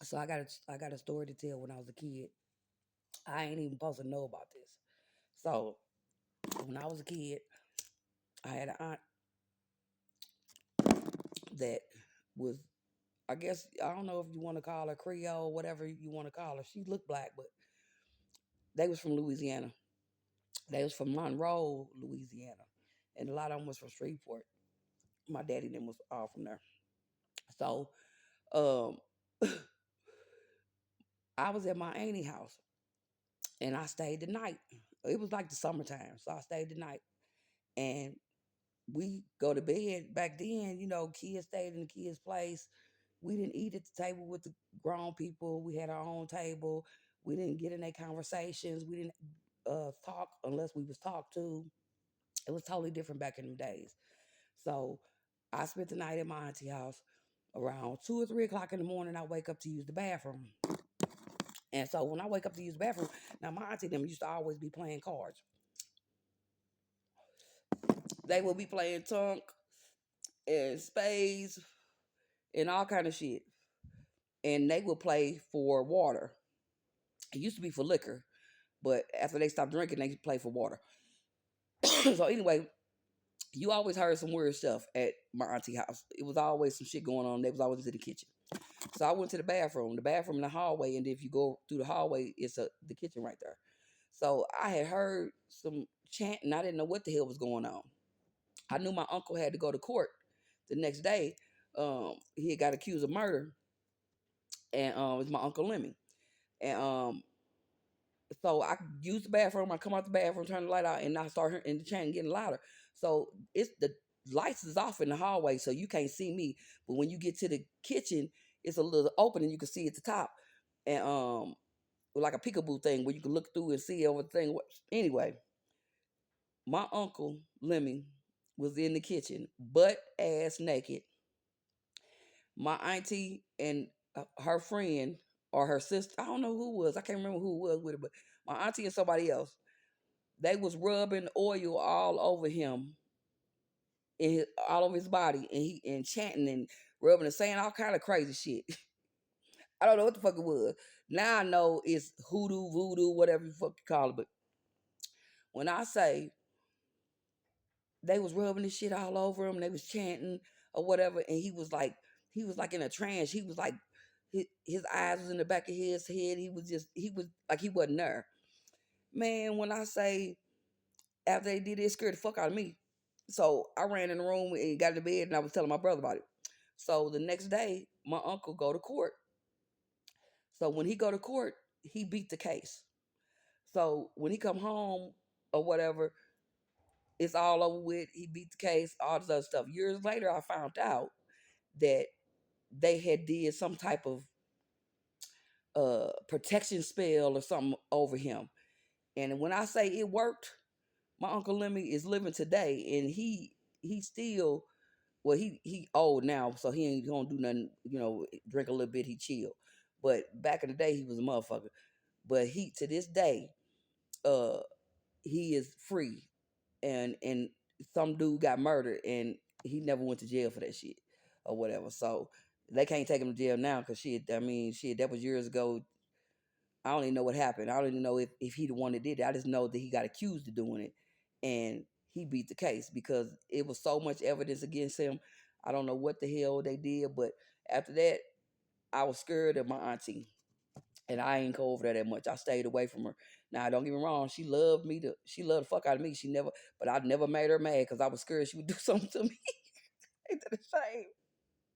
So I got a story to tell. When I was a kid, I ain't even supposed to know about this. So when I was a kid, I had an aunt that was, I guess, I don't know if you want to call her Creole, whatever you want to call her. She looked black, but they was from Louisiana. They was from Monroe, Louisiana, and a lot of them was from Shreveport. My daddy and them was all from there. So um, I was at my auntie house, and I stayed the night. It was like the summertime, so I stayed the night. And we go to bed. Back then, kids stayed in the kids' place. We didn't eat at the table with the grown people. We had our own table. We didn't get in their conversations. We didn't talk unless we was talked to. It was totally different back in the days. So I spent the night at my auntie house. Around 2 or 3 o'clock in the morning, I wake up to use the bathroom. And so when I wake up to use the bathroom, now my auntie them used to always be playing cards. They would be playing tunk and spades and all kind of shit. And they would play for water. It used to be for liquor, but after they stopped drinking, they play for water. So anyway, you always heard some weird stuff at my auntie house. It was always some shit going on. They was always in the kitchen. So I went to the bathroom. The bathroom in the hallway, and if you go through the hallway, it's the kitchen right there. So I had heard some chanting. I didn't know what the hell was going on. I knew my uncle had to go to court the next day. He had got accused of murder, and it was my uncle Lemmy. And so I use the bathroom. I come out the bathroom, turn the light out, and I start hearing the chanting getting louder. So it's the lights is off in the hallway, so you can't see me. But when you get to the kitchen, it's a little opening you can see at the top, and like a peekaboo thing where you can look through and see over the thing. Anyway, my uncle Lemmy was in the kitchen, butt ass naked. My auntie and her friend or her sister, I don't know who it was. I can't remember who it was with it, but my auntie and somebody else, they was rubbing oil all over him and all over his body, and he and chanting and rubbing and saying all kind of crazy shit. I don't know what the fuck it was. Now I know it's hoodoo, voodoo, whatever you fuck you call it. But when I say they was rubbing this shit all over him, they was chanting or whatever, and he was like in a trance. He was like his eyes was in the back of his head. He was like he wasn't there. Man, when I say after they did it, it scared the fuck out of me. So I ran in the room and got in the bed and I was telling my brother about it. So the next day, my uncle go to court. So when he go to court, he beat the case. So when he come home or whatever, it's all over with. He beat the case, all this other stuff. Years later, I found out that they had did some type of protection spell or something over him. And when I say it worked, my uncle Lemmy is living today, and he still well he old now, so he ain't gonna do nothing. Drink a little bit, he chill. But back in the day, he was a motherfucker. But he to this day, uh, he is free, and some dude got murdered, and he never went to jail for that shit or whatever. So they can't take him to jail now because shit. I mean, shit, that was years ago. I don't even know what happened. I don't even know if he the one that did it. I just know that he got accused of doing it, and he beat the case because it was so much evidence against him. I don't know what the hell they did, but after that, I was scared of my auntie, and I ain't go over there that much. I stayed away from her. Now, don't get me wrong, she loved the fuck out of me. But I never made her mad because I was scared she would do something to me. Ain't that a shame?